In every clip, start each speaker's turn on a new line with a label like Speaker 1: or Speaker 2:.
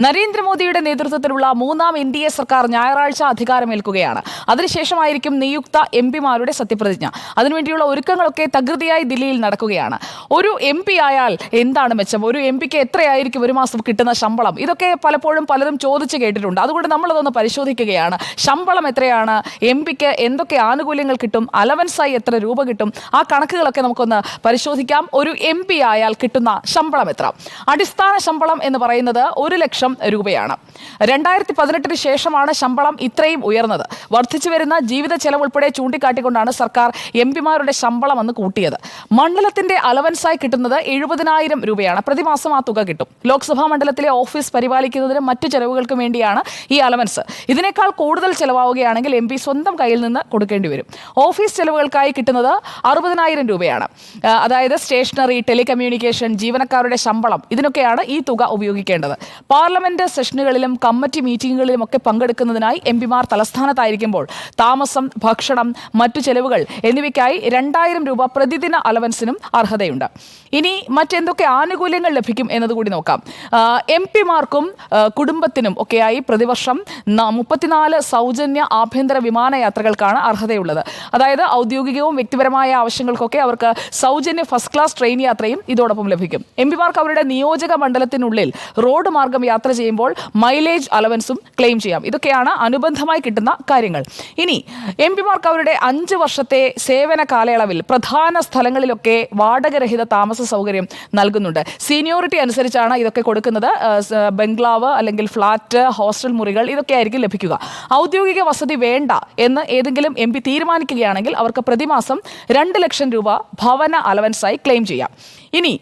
Speaker 1: നരേന്ദ്രമോദിയുടെ നേതൃത്വത്തിലുള്ള മൂന്നാം എൻ.ഡി.എ സർക്കാർ ഞായറാഴ്ച അധികാരമേൽക്കുകയാണ്. അതിനുശേഷമായിരിക്കും നിയുക്ത എംപിമാരുടെ സത്യപ്രതിജ്ഞ. അതിനുവേണ്ടിയുള്ള ഒരുക്കങ്ങളൊക്കെ തകൃതിയായി ദില്ലിയിൽ നടക്കുകയാണ്. ഒരു എം പി ആയാൽ എന്താണ് മെച്ചം? ഒരു എം പിക്ക് എത്രയായിരിക്കും ഒരു മാസം കിട്ടുന്ന ശമ്പളം? ഇതൊക്കെ പലപ്പോഴും പലരും ചോദിച്ചു കേട്ടിട്ടുണ്ട്. അതുകൊണ്ട് നമ്മളതൊന്ന് പരിശോധിക്കുകയാണ്. ശമ്പളം എത്രയാണ്? എം പിക്ക് എന്തൊക്കെ ആനുകൂല്യങ്ങൾ കിട്ടും? അലവൻസായി എത്ര രൂപ കിട്ടും? ആ കണക്കുകളൊക്കെ നമുക്കൊന്ന് പരിശോധിക്കാം. ഒരു എം പി ആയാൽ കിട്ടുന്ന ശമ്പളം എത്ര? അടിസ്ഥാന ശമ്പളം എന്ന് പറയുന്നത് 1 ലക്ഷം രൂപയാണ്. 2018 ശേഷമാണ് ശമ്പളം ഇത്രയും ഉയർന്നത്. വർദ്ധിച്ചു വരുന്ന ജീവിത ചെലവ് ഉൾപ്പെടെ ചൂണ്ടിക്കാട്ടിക്കൊണ്ടാണ് സർക്കാർ എം പിമാരുടെ ശമ്പളം അന്ന് കൂട്ടിയത്. മണ്ഡലത്തിന്റെ അലവൻസായി കിട്ടുന്നത് 70,000 രൂപയാണ്. പ്രതിമാസം ആ തുക കിട്ടും. ലോക്സഭാ മണ്ഡലത്തിലെ ഓഫീസ് പരിപാലിക്കുന്നതിനും മറ്റു ചെലവുകൾക്കും വേണ്ടിയാണ് ഈ അലവൻസ്. ഇതിനേക്കാൾ കൂടുതൽ ചെലവാവുകയാണെങ്കിൽ എം പി സ്വന്തം കയ്യിൽ നിന്ന് കൊടുക്കേണ്ടി വരും. ഓഫീസ് ചെലവുകൾക്കായി കിട്ടുന്നത് 60,000 രൂപയാണ്. അതായത് സ്റ്റേഷനറി, ടെലികമ്മ്യൂണിക്കേഷൻ, ജീവനക്കാരുടെ ശമ്പളം, ഇതിനൊക്കെയാണ് ഈ തുക ഉപയോഗിക്കേണ്ടത്. പാർലമെന്റ് സെഷനുകളിലും കമ്മിറ്റി മീറ്റിംഗുകളിലും ഒക്കെ പങ്കെടുക്കുന്നതിനായി എം പിമാർ തലസ്ഥാനത്തായിരിക്കുമ്പോൾ താമസം, ഭക്ഷണം, മറ്റു ചെലവുകൾ എന്നിവയ്ക്കായി 2,000 രൂപ പ്രതിദിന അലവൻസിനും അർഹതയുണ്ട്. ഇനി മറ്റെന്തൊക്കെ ആനുകൂല്യങ്ങൾ ലഭിക്കും എന്നതുകൂടി നോക്കാം. എം പിമാർക്കും കുടുംബത്തിനും ഒക്കെയായി പ്രതിവർഷം 34 സൗജന്യ ആഭ്യന്തര വിമാനയാത്രകൾക്കാണ് അർഹതയുള്ളത്. അതായത് ഔദ്യോഗികവും വ്യക്തിപരമായ ആവശ്യങ്ങൾക്കൊക്കെ അവർക്ക് സൗജന്യ ഫസ്റ്റ് ക്ലാസ് ട്രെയിൻ യാത്രയും ഇതോടൊപ്പം ലഭിക്കും. എം പിമാർക്ക് അവരുടെ നിയോജക മണ്ഡലത്തിനുള്ളിൽ റോഡ് മാർഗം യാത്ര ചെയ്യുമ്പോൾ മൈലേജ് അലവൻസും ക്ലെയിം ചെയ്യാം. ഇതൊക്കെയാണ് അനുബന്ധമായി കിട്ടുന്ന കാര്യങ്ങൾ. ഇനി എം പിമാർക്ക് അവരുടെ 5 വർഷത്തെ സേവന കാലയളവിൽ പ്രധാന സ്ഥലങ്ങളിലൊക്കെ വാടകരഹിത താമസ സൗകര്യം നൽകുന്നുണ്ട്. സീനിയോറിറ്റി അനുസരിച്ചാണ് ഇതൊക്കെ കൊടുക്കുന്നത്. ബംഗ്ലാവ് അല്ലെങ്കിൽ ഫ്ളാറ്റ്, ഹോസ്റ്റൽ മുറികൾ ഇതൊക്കെ ആയിരിക്കും ലഭിക്കുക. ഔദ്യോഗിക വസതി വേണ്ട എന്ന് ഏതെങ്കിലും എം പി തീരുമാനിക്കുകയാണെങ്കിൽ അവർക്ക് പ്രതിമാസം 2 ലക്ഷം രൂപ ഭവന അലവൻസായി ക്ലെയിം ചെയ്യാം. ഇനി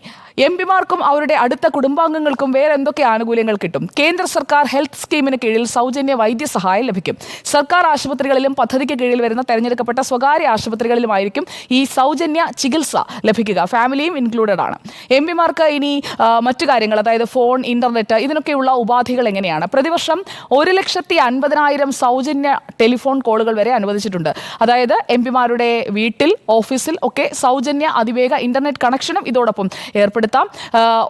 Speaker 1: എം പിമാർക്കും അവരുടെ അടുത്ത കുടുംബാംഗങ്ങൾക്കും വേറെ എന്തൊക്കെ ആനുകൂല്യങ്ങൾ കിട്ടും? കേന്ദ്ര സർക്കാർ ഹെൽത്ത് സ്കീമിന് കീഴിൽ സൗജന്യ വൈദ്യസഹായം ലഭിക്കും. സർക്കാർ ആശുപത്രികളിലും പദ്ധതിക്ക് കീഴിൽ വരുന്ന തെരഞ്ഞെടുക്കപ്പെട്ട സ്വകാര്യ ആശുപത്രികളിലുമായിരിക്കും ഈ സൗജന്യ ചികിത്സ ലഭിക്കുക. ഫാമിലിയും ഇൻക്ലൂഡഡ് ആണ്. എം പിമാർക്ക് ഇനി മറ്റു കാര്യങ്ങൾ, അതായത് ഫോൺ, ഇന്റർനെറ്റ്, ഇതിനൊക്കെയുള്ള ഉപാധികൾ എങ്ങനെയാണ്? പ്രതിവർഷം 1,50,000 സൗജന്യ ടെലിഫോൺ കോളുകൾ വരെ അനുവദിച്ചിട്ടുണ്ട്. അതായത് എം പിമാരുടെ വീട്ടിൽ, ഓഫീസിൽ ഒക്കെ സൗജന്യ അതിവേഗ ഇന്റർനെറ്റ് കണക്ഷനും ഇതോടൊപ്പം ഏർപ്പെടുത്തും.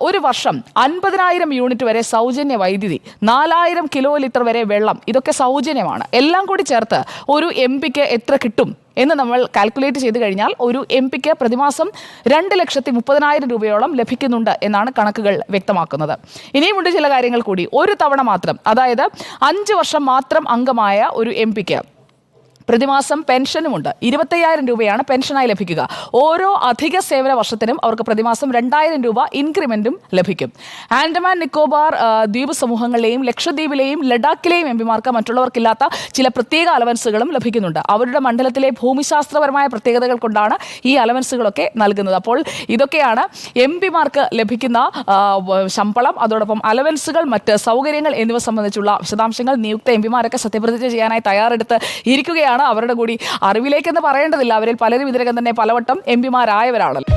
Speaker 1: ഒരു വർഷം 50,000 യൂണിറ്റ് വരെ സൗജന്യ വൈദ്യുതി, 4,000 കിലോ ലിറ്റർ വരെ വെള്ളം, ഇതൊക്കെ സൗജന്യമാണ്. എല്ലാം കൂടി ചേർത്ത് ഒരു എം പിക്ക് എത്ര കിട്ടും എന്ന് നമ്മൾ കാൽക്കുലേറ്റ് ചെയ്ത് കഴിഞ്ഞാൽ ഒരു എം പിക്ക് പ്രതിമാസം 2,30,000 രൂപയോളം ലഭിക്കുന്നുണ്ട് എന്നാണ് കണക്കുകൾ വ്യക്തമാക്കുന്നത്. ഇനിയുമുണ്ട് ചില കാര്യങ്ങൾ കൂടി. ഒരു തവണ മാത്രം, അതായത് 5 വർഷം മാത്രം അംഗമായ ഒരു എം പിക്ക് പ്രതിമാസം പെൻഷനുമുണ്ട്. 25,000 രൂപയാണ് പെൻഷനായി ലഭിക്കുക. ഓരോ അധിക സേവന വർഷത്തിനും അവർക്ക് പ്രതിമാസം 2,000 രൂപ ഇൻക്രിമെന്റും ലഭിക്കും. ആൻഡമാൻ നിക്കോബാർ ദ്വീപ് സമൂഹങ്ങളിലെയും ലക്ഷദ്വീപിലെയും ലഡാക്കിലെയും എം പിമാർക്ക് മറ്റുള്ളവർക്കില്ലാത്ത ചില പ്രത്യേക അലവൻസുകളും ലഭിക്കുന്നുണ്ട്. അവരുടെ മണ്ഡലത്തിലെ ഭൂമിശാസ്ത്രപരമായ പ്രത്യേകതകൾ കൊണ്ടാണ് ഈ അലവൻസുകളൊക്കെ നൽകുന്നത്. അപ്പോൾ ഇതൊക്കെയാണ് എം പിമാർക്ക് ലഭിക്കുന്ന ശമ്പളം, അതോടൊപ്പം അലവൻസുകൾ, മറ്റ് സൗകര്യങ്ങൾ എന്നിവ സംബന്ധിച്ചുള്ള വിശദാംശങ്ങൾ. നിയുക്ത എം പിമാരൊക്കെ സത്യപ്രതിജ്ഞ ചെയ്യാനായി തയ്യാറെടുത്ത് ഇരിക്കുകയാണ്. അവരുടെ കൂടി അറിവിലേക്കെന്ന് പറയേണ്ടതില്ല. അവരിൽ പലരും ഇതിനകം തന്നെ പലവട്ടം എം പിമാരായവരാണല്ലോ.